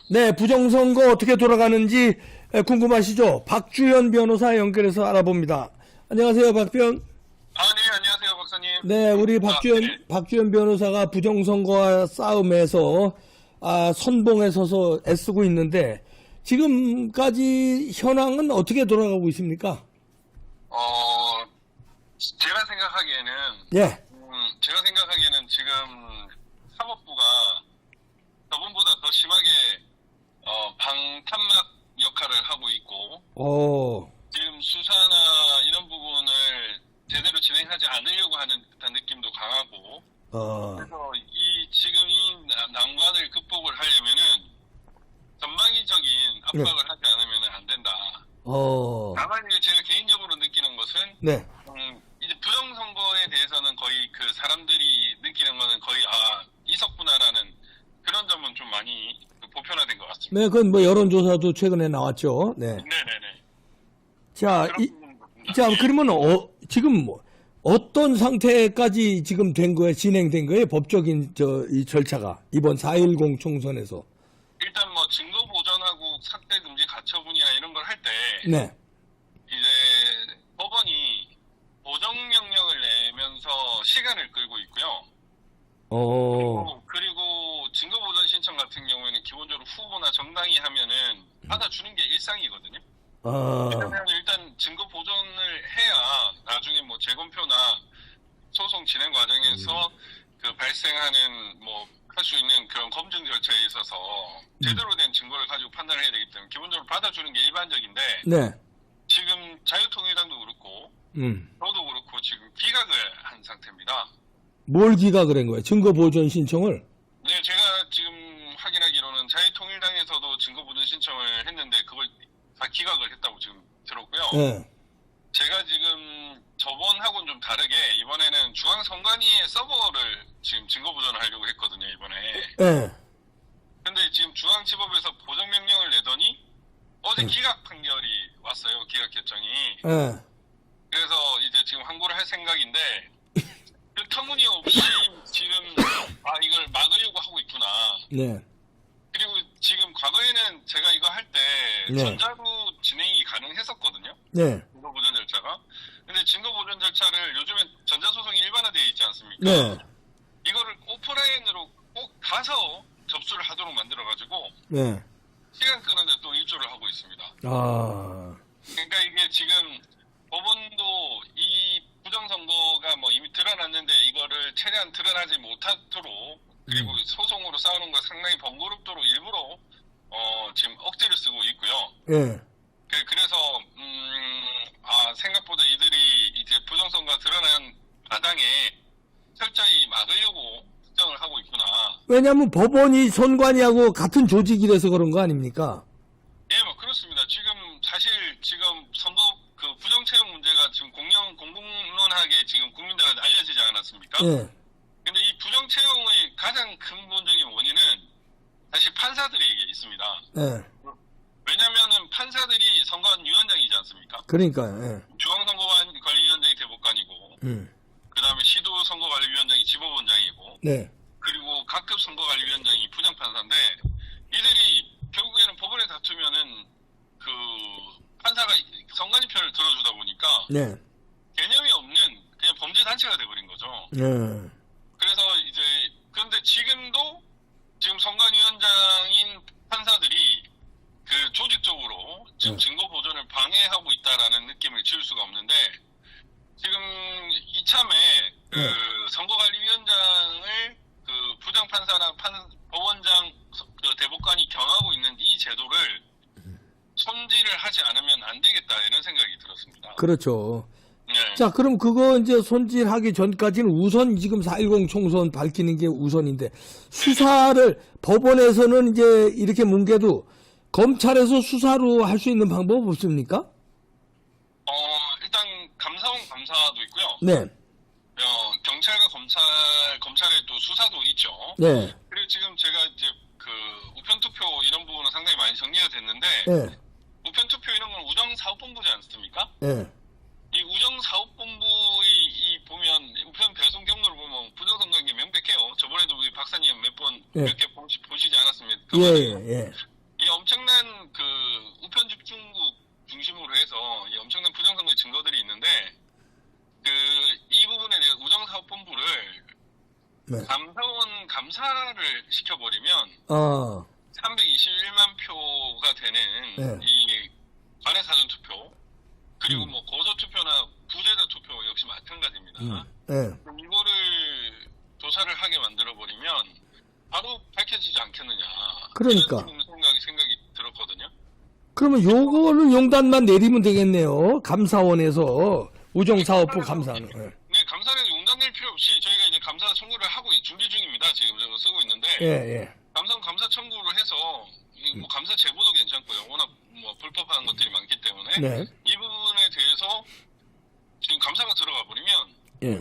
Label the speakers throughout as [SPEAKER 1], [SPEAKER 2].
[SPEAKER 1] 네, 부정선거 어떻게 돌아가는지 궁금하시죠? 박주현 변호사 연결해서 알아봅니다. 안녕하세요, 박변.
[SPEAKER 2] 네, 안녕하세요, 박사님.
[SPEAKER 1] 네, 우리
[SPEAKER 2] 네.
[SPEAKER 1] 박주현 변호사가 부정선거와 싸움에서 선봉에 서서 애쓰고 있는데 지금까지 현황은 어떻게 돌아가고 있습니까?
[SPEAKER 2] 제가 생각하기에는,
[SPEAKER 1] 예.
[SPEAKER 2] 지금 사법부가 저번보다 더 심하게, 방탄막 역할을 하고 있고, 지금 수사나 이런 부분을 제대로 진행하지 않으려고 하는 듯한 느낌도 강하고, 그래서 지금 이 난관을 극복을 하려면은 전방위적인 압박을 하지 않으면 안 된다. 다만 이제 제가 개인적으로 느끼는 것은,
[SPEAKER 1] 네.
[SPEAKER 2] 이제 부정선거에 대해서는 거의 그 사람들이 느끼는 거는 거의 있었구나라는 그런 점은 좀 많이 보편화된 것 같습니다.
[SPEAKER 1] 네, 그건 뭐 여론조사도 최근에 나왔죠. 네.
[SPEAKER 2] 네네네.
[SPEAKER 1] 자,
[SPEAKER 2] 그런 부분은 그렇습니다.
[SPEAKER 1] 자, 그러면 지금 어떤 상태까지 지금 된 거예요? 진행된 거예요? 법적인 이 절차가 이번 4.10 총선에서.
[SPEAKER 2] 일단 뭐 증거 보전하고 삭제 금지 가처분이나 이런 걸 할 때
[SPEAKER 1] 네.
[SPEAKER 2] 이제 법원이 보정 명령을 내면서 시간을 끌고 있고요. 그리고 증거 보전 신청 같은 경우에는 기본적으로 후보나 정당이 하면은 받아주는 게 일상이거든요. 왜냐면 일단 증거 보전을 해야 나중에 뭐 재검표나 소송 진행 과정에서 그 발생하는 뭐 할 수 있는 그런 검증 절차에 있어서 제대로 된 증거를 가지고 판단을 해야 되기 때문에 기본적으로 받아주는 게 일반적인데
[SPEAKER 1] 네.
[SPEAKER 2] 지금 자유통일당도 그렇고 저도 그렇고 지금 기각을 한 상태입니다.
[SPEAKER 1] 뭘 기각을 한 거예요? 증거 보존 신청을?
[SPEAKER 2] 네, 제가 지금 확인하기로는 자유통일당에서도 증거 보전 신청을 했는데 그걸 다 기각을 했다고 지금 들었고요.
[SPEAKER 1] 네.
[SPEAKER 2] 제가 지금 저번하고는 좀 다르게 이번에는 중앙선관위의 서버를 지금 증거 보전을 하려고 했거든요, 이번에.
[SPEAKER 1] 네.
[SPEAKER 2] 근데 지금 중앙지법에서 보정명령을 내더니 어제 기각 판결이 왔어요, 기각 결정이.
[SPEAKER 1] 네.
[SPEAKER 2] 그래서 이제 지금 항고를 할 생각인데 그 터무니없이 지금 이걸 막으려고 하고 있구나.
[SPEAKER 1] 네.
[SPEAKER 2] 그리고 지금 과거에는 제가 이거 할 때
[SPEAKER 1] 네.
[SPEAKER 2] 전자로 진행이 가능했었거든요.
[SPEAKER 1] 네.
[SPEAKER 2] 증거 보전 절차가. 근데 증거 보전 절차를 요즘엔 전자소송이 일반화되어 있지 않습니까?
[SPEAKER 1] 네.
[SPEAKER 2] 이거를 오프라인으로 꼭 가서 접수를 하도록 만들어가지고
[SPEAKER 1] 네.
[SPEAKER 2] 시간 끄는데 또 일조를 하고 있습니다. 그러니까 이게 지금 법원도 이 부정선거가 뭐 이미 드러났는데 이거를 최대한 드러나지 못하도록 그리고 소송으로 싸우는 거 상당히 번거롭도록 일부러 지금 억지를 쓰고 있고요.
[SPEAKER 1] 네.
[SPEAKER 2] 그래서 생각보다 이들이 이제 부정선거가 드러난 마당에 철저히 막으려고 특정을 하고 있구나.
[SPEAKER 1] 왜냐하면 법원이 선관위하고 같은 조직이라서 그런 거 아닙니까?
[SPEAKER 2] 예, 뭐 그렇습니다. 지금 사실 지금 선거 그 부정채용 문제가 지금 공공론하게 지금 국민들한테 알려지지 않았습니까?
[SPEAKER 1] 네.
[SPEAKER 2] 근데 이 부정채용의 가장 근본적인 원인은 사실 판사들에게 있습니다.
[SPEAKER 1] 네.
[SPEAKER 2] 왜냐면은 판사들이 선관위원장이지 않습니까?
[SPEAKER 1] 그러니까요. 네.
[SPEAKER 2] 중앙선거관리위원장이 대법관이고, 그 다음에 시도선거관리위원장이 지법원장이고,
[SPEAKER 1] 네.
[SPEAKER 2] 그리고 각급 선거관리위원장이 부장판사인데, 이들이 결국에는 법원에 다투면은 그 판사가 선관위 편을 들어주다 보니까
[SPEAKER 1] 네.
[SPEAKER 2] 개념이 없는 그냥 범죄 단체가 돼버린 거죠.
[SPEAKER 1] 네.
[SPEAKER 2] 그래서 이제 그런데 지금도 지금 선관위원장인 판사들이 그 조직적으로 지금 증거 보존을 방해하고 있다라는 느낌을 지울 수가 없는데 지금 이참에 그 선거관리위원장을 그 부장판사나 법원장 그 대법관이 경하고 있는 이 제도를 손질을 하지 않으면 안 되겠다 이런 생각이 들었습니다.
[SPEAKER 1] 그렇죠.
[SPEAKER 2] 네.
[SPEAKER 1] 자, 그럼 그거 이제 손질하기 전까지는 우선 지금 4.10 총선 밝히는 게 우선인데 수사를 법원에서는 이제 이렇게 뭉개도 검찰에서 수사로 할 수 있는 방법 없습니까?
[SPEAKER 2] 일단 감사원 감사도 있고요.
[SPEAKER 1] 네.
[SPEAKER 2] 경찰과 검찰의 또 수사도 있죠.
[SPEAKER 1] 네.
[SPEAKER 2] 그리고 지금 제가 이제 그 우편투표 이런 부분은 상당히 많이 정리가 됐는데
[SPEAKER 1] 네.
[SPEAKER 2] 우편투표 이런 건 우정사업본부지 않습니까?
[SPEAKER 1] 네.
[SPEAKER 2] 이 우정사업본부의 보면 우편 배송 경로를 보면 부정선거인 게 명백해요. 저번에도 우리 박사님 몇 개 보시지 않았습니까?
[SPEAKER 1] 예. 네.
[SPEAKER 2] 감사원 감사를 시켜버리면 321만 표가 되는
[SPEAKER 1] 네.
[SPEAKER 2] 이 관내 사전 투표 그리고 뭐 고소 투표나 부재자 투표 역시 마찬가지입니다.
[SPEAKER 1] 네.
[SPEAKER 2] 그럼 이거를 조사를 하게 만들어 버리면 바로 밝혀지지 않겠느냐.
[SPEAKER 1] 그러니까.
[SPEAKER 2] 이런 생각이 들었거든요.
[SPEAKER 1] 그러면 요거는 용단만 내리면 되겠네요. 감사원에서 우정사업부 감사는. 네.
[SPEAKER 2] 네, 감사는 용단 낼 필요 없이 저희가 이제 감사 청구를 하고 준비 중입니다. 지금 저거 쓰고 있는데.
[SPEAKER 1] 예.
[SPEAKER 2] 감사원 감사 청구를 해서 뭐 감사 제보도 괜찮고요. 워낙 뭐 불법한 것들이 많기 때문에
[SPEAKER 1] 네.
[SPEAKER 2] 이 부분에 대해서 지금 감사가 들어가 버리면
[SPEAKER 1] 예.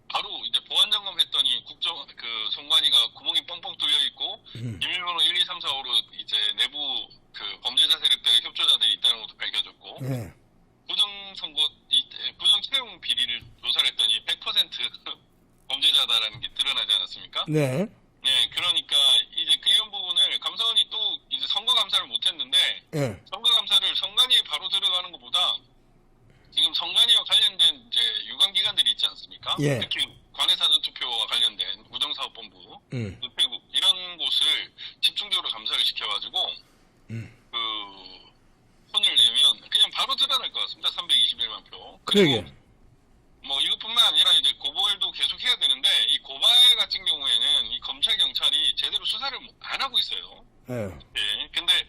[SPEAKER 2] 바로 이제 보안 점검했더니 선관위가 구멍이 뻥뻥 뚫려 있고 비밀번호 1, 2, 3, 4, 5로 이제 내부 그 범죄자 세력들의 협조자들이 있다는 것도 밝혀졌고
[SPEAKER 1] 예.
[SPEAKER 2] 부정 채용 비리를 조사를 했더니 100% 범죄자다라는 게 드러나지 않았습니까?
[SPEAKER 1] 네.
[SPEAKER 2] 네, 그러니까 이제 이런 부분을 감사원이 또 이제 선거 감사를 못했는데
[SPEAKER 1] 예.
[SPEAKER 2] 선거 감사를 선관위에 바로 들어가는 것보다 지금 선관위와 관련된 이제 유관기관들이 있지 않습니까?
[SPEAKER 1] 예.
[SPEAKER 2] 특히 관내사전투표와 관련된 우정사업본부, 우체국 이런 곳을 집중적으로 감사를 시켜가지고 그 혼을 내면 그냥 바로 드러날 것 같습니다. 321만 표.
[SPEAKER 1] 그러게.
[SPEAKER 2] 뭐 이것뿐만 아니라 이제 고발도 계속 해야 되는데 이 고발 같은 경우에는 이 검찰 경찰이 제대로 수사를 안 하고 있어요.
[SPEAKER 1] 예.
[SPEAKER 2] 예. 근데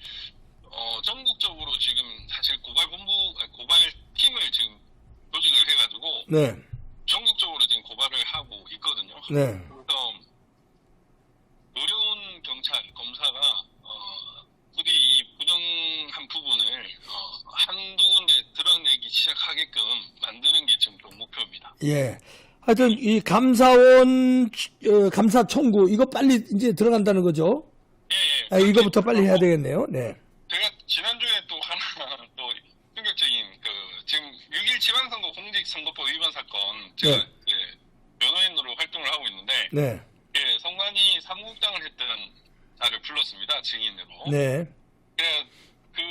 [SPEAKER 2] 전국적으로 지금 사실 고발팀을 지금 조직을 해가지고
[SPEAKER 1] 네.
[SPEAKER 2] 전국적으로 지금 고발을 하고 있거든요.
[SPEAKER 1] 네.
[SPEAKER 2] 그래서 어려운 경찰 검사가 부디 이 부정한 부분을 한두 군데 드러내기 시작하게끔 만드는 게 지금 좀 목표입니다.
[SPEAKER 1] 예. 하여튼 이 감사원 감사 청구 이거 빨리 이제 들어간다는 거죠?
[SPEAKER 2] 예.
[SPEAKER 1] 아, 이거부터 빨리 해야 되겠네요. 네.
[SPEAKER 2] 제가 지난주에 또 하나 또 충격적인 지금 6.1 지방선거 공직선거법 위반 사건 제가
[SPEAKER 1] 네.
[SPEAKER 2] 이제 변호인으로 활동을 하고 있는데
[SPEAKER 1] 네.
[SPEAKER 2] 예, 선관위 사무국장을 했던 자를 불렀습니다. 증인으로.
[SPEAKER 1] 네.
[SPEAKER 2] 그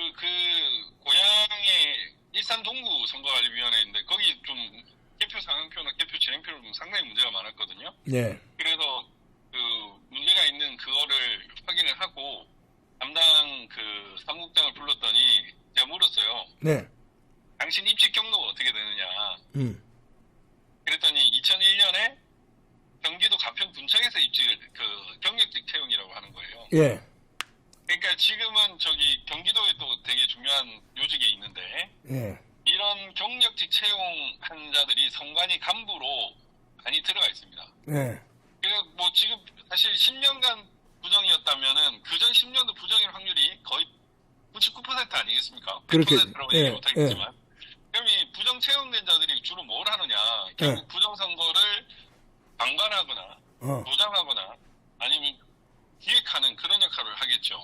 [SPEAKER 2] 고향의 일산 동구 선거관리위원회인데 거기 좀 개표 상황표나 개표 진행표로 상당히 문제가 많았거든요.
[SPEAKER 1] 네.
[SPEAKER 2] 그래서 그 문제가 있는 그거를 확인을 하고 담당 그 사무국장을 불렀더니 제가 물었어요.
[SPEAKER 1] 네.
[SPEAKER 2] 당신 입직 경로가 어떻게 되느냐. 그랬더니 2001년에 경기도 가평 군청에서 경력직 채용이라고 하는 거예요.
[SPEAKER 1] 예.
[SPEAKER 2] 그러니까 지금은 경기도에 또 되게 중요한 요직에 있는데
[SPEAKER 1] 예.
[SPEAKER 2] 이런 경력직 채용한 자들이 선관위 간부로 많이 들어가 있습니다.
[SPEAKER 1] 예.
[SPEAKER 2] 그래서 뭐 지금 사실 10년간 부정이었다면은 그전 10년도 부정일 확률이 거의 99% 아니겠습니까?
[SPEAKER 1] 그렇게,
[SPEAKER 2] 100%라고 얘기 못하겠지만. 그럼 이 부정 채용된 자들이 주로 뭘 하느냐. 결국 부정선거를 방관하거나 도장하거나 아니면 기획하는 그런 역할을 하겠죠.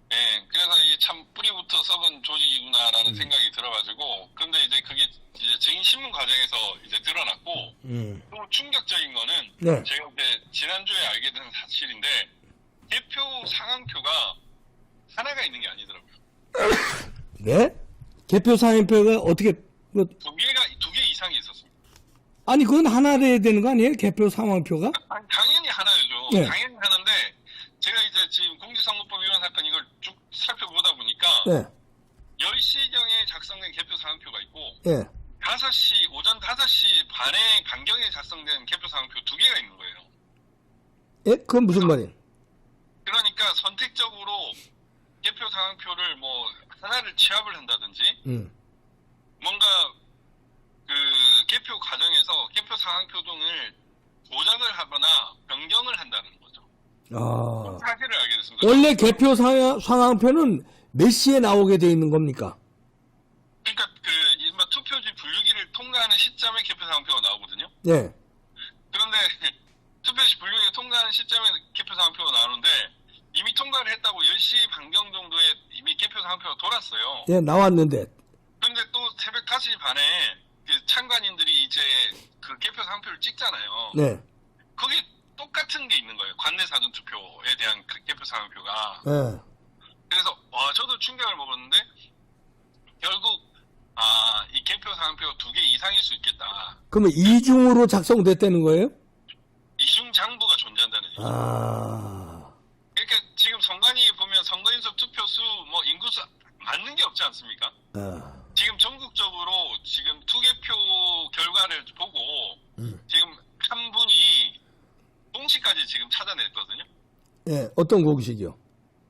[SPEAKER 2] 네, 그래서 이게 참 뿌리부터 썩은 조직이구나라는 생각이 들어가지고, 근데 이제 그게 이제 증인 신문 과정에서 이제 드러났고, 또 충격적인 거는
[SPEAKER 1] 네.
[SPEAKER 2] 제가 이제 지난주에 알게 된 사실인데, 개표 상황표가 하나가 있는 게 아니더라고요.
[SPEAKER 1] 네? 개표 상표가 어떻게
[SPEAKER 2] 두 개 이상이 있었습니다.
[SPEAKER 1] 아니 그건 하나 돼야 되는 거 아니에요? 개표 상황표가?
[SPEAKER 2] 아니, 당연히 하나죠.
[SPEAKER 1] 네.
[SPEAKER 2] 당연히 하나인데, 제가 이제 지금 공직선거법 위반 사건 이걸 쭉 살펴보다 보니까,
[SPEAKER 1] 네.
[SPEAKER 2] 10시경에 작성된 개표 상황표가 있고,
[SPEAKER 1] 예.
[SPEAKER 2] 오전 5시 반에 강경에 작성된 개표 상황표 2개가 있는 거예요.
[SPEAKER 1] 예? 그건 무슨 말이에요?
[SPEAKER 2] 그러니까 선택적으로 개표 상황표를 뭐 하나를 취합을 한다든지 뭔가 그 개표 과정에서 개표 상황표 등을 조작을 하거나 변경을 한다는 거죠.
[SPEAKER 1] 아.
[SPEAKER 2] 사실을 알게 됐습니다.
[SPEAKER 1] 원래 개표 상황표는 몇 시에 나오게 돼 있는 겁니까?
[SPEAKER 2] 그러니까 뭐 투표지 분류기를 통과하는 시점에 개표 상황표가 나오거든요.
[SPEAKER 1] 네.
[SPEAKER 2] 그런데 투표지 분류기를 통과하는 시점에 개표 상황표가 나오는데 이미 통과를 했다고 10시 반경 정도에 이미 개표 상황표가 돌았어요.
[SPEAKER 1] 예, 나왔는데.
[SPEAKER 2] 그런데 또 새벽 5시 반에 참관인들이 이제 그 개표 상황표를 찍잖아요.
[SPEAKER 1] 네.
[SPEAKER 2] 거기 똑같은 게 있는 거예요. 관내 사전 투표에 대한 그 개표 상황표가.
[SPEAKER 1] 네.
[SPEAKER 2] 그래서 저도 충격을 먹었는데 결국 이 개표 상황표가 2개 이상일 수 있겠다.
[SPEAKER 1] 그러면 이중으로 작성됐다는 거예요?
[SPEAKER 2] 장부가 존재한다는 얘기죠.
[SPEAKER 1] 아,
[SPEAKER 2] 그러니까 지금 선관위 보면 선거인수 투표수 뭐 인구수 맞는 게 없지 않습니까?
[SPEAKER 1] 아,
[SPEAKER 2] 지금 전국적으로 지금 투개표 결과를 보고 지금 한 분이 공식까지 지금 찾아냈거든요.
[SPEAKER 1] 예, 어떤 공식이요?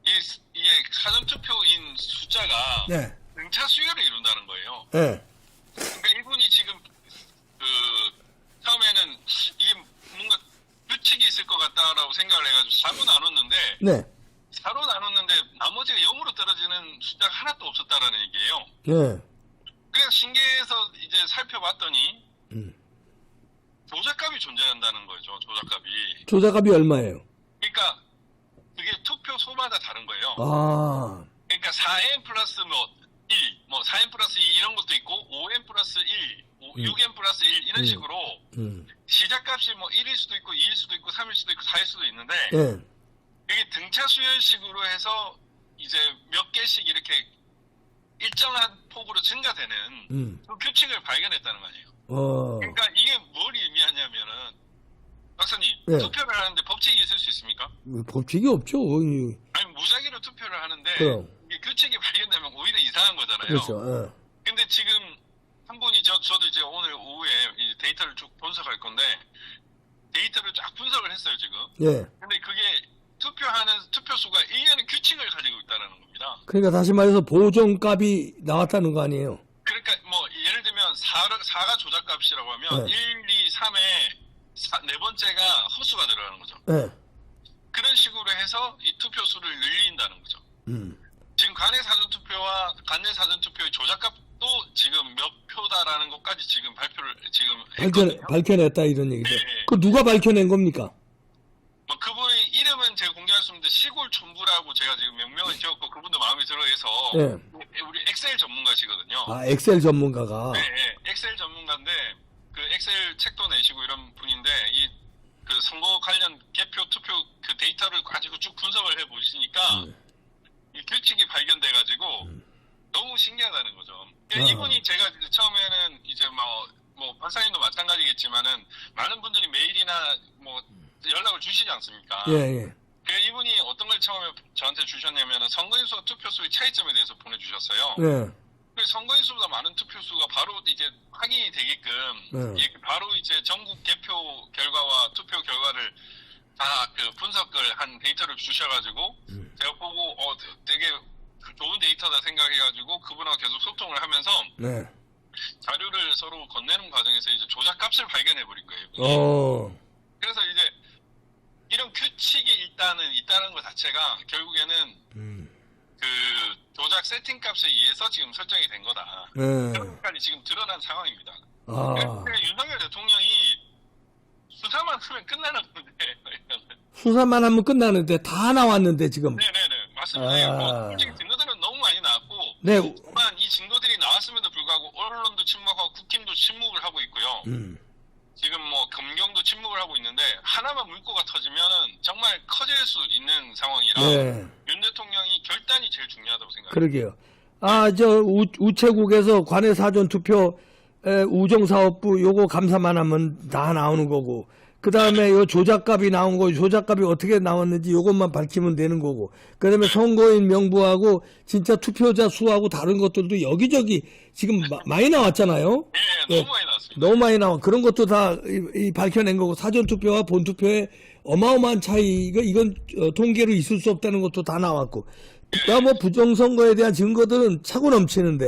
[SPEAKER 2] 이게 사전투표인 숫자가
[SPEAKER 1] 네,
[SPEAKER 2] 등차 수열을 이룬다는 거예요.
[SPEAKER 1] 예,
[SPEAKER 2] 그러니까 이분이 지금 그 처음에는 이게 뭔가 규칙이 있을 것 같다라고 생각을 해가지고 4로 나눴는데
[SPEAKER 1] 네,
[SPEAKER 2] 4로 나눴는데 나머지가 0으로 떨어지는 숫자가 하나도 없었다라는 얘기예요.
[SPEAKER 1] 예,
[SPEAKER 2] 그래서 신기해서 이제 살펴봤더니 조작값이 존재한다는 거죠. 조작값이.
[SPEAKER 1] 조작값이 얼마예요?
[SPEAKER 2] 그러니까 그게 투표소마다 다른 거예요.
[SPEAKER 1] 아,
[SPEAKER 2] 그러니까 4n 플러스 뭐 1, 뭐 4n 플러스 2 이런 것도 있고 5n 플러스 1, 6n 플러스 1 이런 식으로 시작값이 뭐 1일 수도 있고 2일 수도 있고 3일 수도 있고 4일 수도 있는데
[SPEAKER 1] 예,
[SPEAKER 2] 이게 등차 수열식으로 해서 이제 몇 개씩 이렇게 일정한 폭으로 증가되는 그 규칙을 발견했다는 거 아니에요. 그러니까 이게 뭘 의미하냐면은 박사님
[SPEAKER 1] 네.
[SPEAKER 2] 투표를 하는데 법칙이 있을 수 있습니까?
[SPEAKER 1] 법칙이 없죠.
[SPEAKER 2] 아니 무작위로 투표를 하는데
[SPEAKER 1] 그럼.
[SPEAKER 2] 이게 규칙이 발견되면 오히려 이상한 거잖아요.
[SPEAKER 1] 그렇죠. 예.
[SPEAKER 2] 근데 지금 한 분이 저도 이제 오늘 오후에 이 데이터를 쭉 분석할 건데 데이터를 쫙 분석을 했어요 지금.
[SPEAKER 1] 예.
[SPEAKER 2] 근데 그게 투표하는 투표수가 1년의 규칙을 가지고 있다는 겁니다.
[SPEAKER 1] 그러니까 다시 말해서 보정값이 나왔다는 거 아니에요?
[SPEAKER 2] 그러니까 뭐 예를 들면 4가 조작값이라고 하면
[SPEAKER 1] 네.
[SPEAKER 2] 1, 2, 3에 네 번째가 허수가 들어가는 거죠.
[SPEAKER 1] 예.
[SPEAKER 2] 그런 식으로 해서 이 투표수를 늘린다는 거죠. 지금 간의 사전투표와 간내 사전투표의 조작값도 지금 몇 표다라는 것까지 지금 발표를 지금 했거든요.
[SPEAKER 1] 밝혀냈다 이런 얘기죠.
[SPEAKER 2] 네.
[SPEAKER 1] 그 누가 밝혀낸 겁니까?
[SPEAKER 2] 뭐 그분의 이름은 제가 공개할 수 없는데 시골촌부라고 제가 지금 명명을 지었고 그분도 마음에 들어해서
[SPEAKER 1] 네.
[SPEAKER 2] 우리 엑셀 전문가시거든요.
[SPEAKER 1] 아, 엑셀 전문가가.
[SPEAKER 2] 네, 네, 엑셀 전문가인데 그 엑셀 책도 내시고 이런 분인데 이 그 선거 관련 개표 투표 그 데이터를 가지고 쭉 분석을 해 보시니까 이 규칙이 발견돼가지고 너무 신기하다는 거죠. 이분이 제가 처음에는 이제 뭐 박사님도 마찬가지겠지만은 많은 분들이 메일이나 뭐 연락을 주시지 않습니까?
[SPEAKER 1] 예, 예.
[SPEAKER 2] 그 이분이 어떤 걸 처음에 저한테 주셨냐면은 선거인수와 투표수의 차이점에 대해서 보내주셨어요.
[SPEAKER 1] 예.
[SPEAKER 2] 그 선거인수보다 많은 투표수가 바로 이제 확인이 되게끔 이렇게 바로 이제 전국 개표 결과와 투표 결과를 다 그 분석을 한 데이터를 주셔가지고 제가 보고 되게 좋은 데이터다 생각해가지고 그분하고 계속 소통을 하면서
[SPEAKER 1] 네.
[SPEAKER 2] 자료를 서로 건네는 과정에서 이제 조작값을 발견해버린 거예요. 그래서 이제 이런 규칙이 일단은 있다는 것 자체가 결국에는 그 조작 세팅값에 의해서 지금 설정이 된 거다. 그런까지 지금 드러난 상황입니다. 그래서 윤석열 대통령이 수사만 하면 끝나는 건데.
[SPEAKER 1] 수사만 하면 끝나는데 다 나왔는데 지금.
[SPEAKER 2] 네네네 맞습니다. 뭐 솔직히 증거들은 너무 많이 나왔고.
[SPEAKER 1] 네.
[SPEAKER 2] 하지만 이 증거들이 나왔음에도 불구하고 언론도 침묵하고 국힘도 침묵을 하고 있고요. 지금 뭐 검경도 침묵을 하고 있는데 하나만 물꼬가 터지면은 정말 커질 수 있는 상황이라 윤 대통령이 결단이 제일 중요하다고 생각합니다.
[SPEAKER 1] 그러게요. 아, 저 우체국에서 관내 사전 투표 우정사업부 요거 감사만 하면 다 나오는 거고, 그 다음에 요 조작값이 나온 거, 조작값이 어떻게 나왔는지 요것만 밝히면 되는 거고, 그 다음에 선거인 명부하고 진짜 투표자 수하고 다른 것들도 여기저기 지금 많이 나왔잖아요.
[SPEAKER 2] 네, 너무 많이 나왔습니다.
[SPEAKER 1] 너무 많이 나와. 그런 것도 다 밝혀낸 거고, 사전 투표와 본 투표에 어마어마한 차이가 이건 통계로 있을 수 없다는 것도 다 나왔고, 그다음 뭐 부정선거에 대한 증거들은 차고 넘치는데.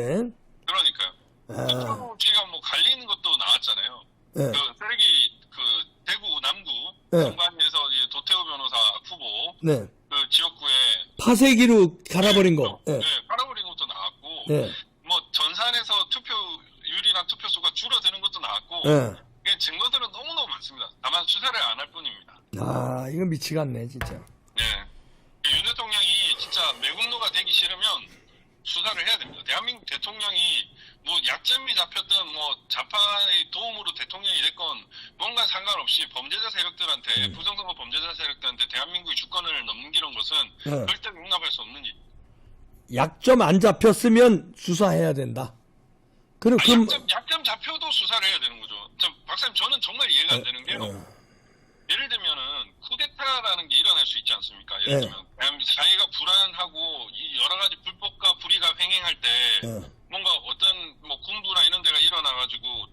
[SPEAKER 2] 그러니까요. 지금 뭐 갈리는 것도 나왔잖아요.
[SPEAKER 1] 네.
[SPEAKER 2] 그 쓰레기 그 대구 남구 정관에서 이제 도태우 변호사 후보
[SPEAKER 1] 네.
[SPEAKER 2] 그 지역구에
[SPEAKER 1] 파쇄기로 갈아버린 거.
[SPEAKER 2] 네, 갈아버린 것도 나왔고, 뭐 전산에서 투표율이나 투표수가 줄어드는 것도 나왔고, 이게 증거들은 너무너무 많습니다. 다만 수사를 안 할 뿐입니다.
[SPEAKER 1] 아, 이거 미치겠네, 진짜.
[SPEAKER 2] 네. 윤 대통령이 진짜 매국노가 되기 싫으면 수사를 해야 됩니다. 대한민국 대통령이 뭐 약점이 잡혔던 뭐 좌파의 도움으로 대통령이 됐건 뭔가 상관없이 범죄자 세력들한테 부정선거 범죄자 세력들한테 대한민국의 주권을 넘기는 것은 절대 용납할 수 없는 일.
[SPEAKER 1] 약점 안 잡혔으면 수사해야 된다. 그럼
[SPEAKER 2] 약점 잡혀도 수사를 해야 되는 거죠. 박사님 저는 정말 이해가 안 되는 게요. 예를 들면은 예를
[SPEAKER 1] 네.
[SPEAKER 2] 들면 자기가 불안하고 이 여러 가지 불법과 불의가 횡행할 때 뭔가 어떤 뭐 군부나 이런 데가 일어나가지고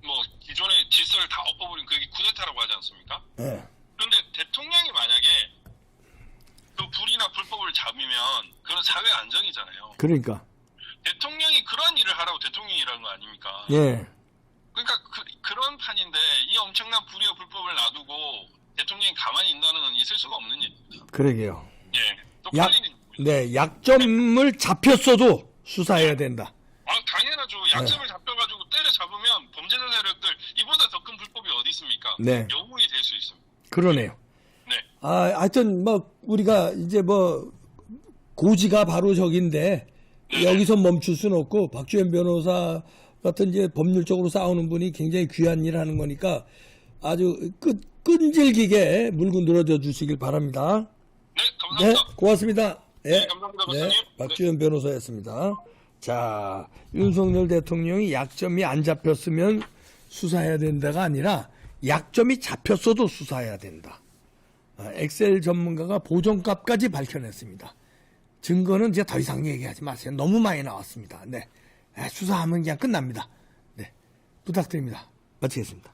[SPEAKER 2] 뭐 기존의 질서를 다 엎어버린 그게 쿠데타라고 하지 않습니까? 그런데 대통령이 만약에 그 불의나 불법을 잡으면 그건 사회 안정이잖아요.
[SPEAKER 1] 그러니까.
[SPEAKER 2] 대통령이 그런 일을 하라고 대통령이 일하는 거 아닙니까?
[SPEAKER 1] 예.
[SPEAKER 2] 그러니까 그런 판인데 이 엄청난 불의와 불법을 놔두고 대통령이 가만히 있다는 건 있을 수가 없는 일입니다.
[SPEAKER 1] 그러게요.
[SPEAKER 2] 예, 쪽팔리는
[SPEAKER 1] 네, 약점을 잡혔어도 수사해야 된다.
[SPEAKER 2] 당연하죠. 약점을 잡혀가지고 때려잡으면 범죄자 세력들 이보다 더 큰 불법이 어디 있습니까?
[SPEAKER 1] 네.
[SPEAKER 2] 영웅이 될 수 있습니다.
[SPEAKER 1] 그러네요.
[SPEAKER 2] 네.
[SPEAKER 1] 하여튼 뭐 우리가 이제 뭐 고지가 바로 저긴데
[SPEAKER 2] 네.
[SPEAKER 1] 여기서 멈출 수는 없고 박주현 변호사 같은 이제 법률적으로 싸우는 분이 굉장히 귀한 일 하는 거니까 아주 끈질기게 물고 늘어져 주시길 바랍니다.
[SPEAKER 2] 네,
[SPEAKER 1] 네,
[SPEAKER 2] 감사합니다.
[SPEAKER 1] 고맙습니다.
[SPEAKER 2] 네, 감사합니다, 박사님.
[SPEAKER 1] 박주현 변호사였습니다. 자, 윤석열 대통령이 약점이 안 잡혔으면 수사해야 된다가 아니라 약점이 잡혔어도 수사해야 된다. 엑셀 전문가가 보정값까지 밝혀냈습니다. 증거는 이제 더 이상 얘기하지 마세요. 너무 많이 나왔습니다. 네, 수사하면 그냥 끝납니다. 네, 부탁드립니다. 마치겠습니다.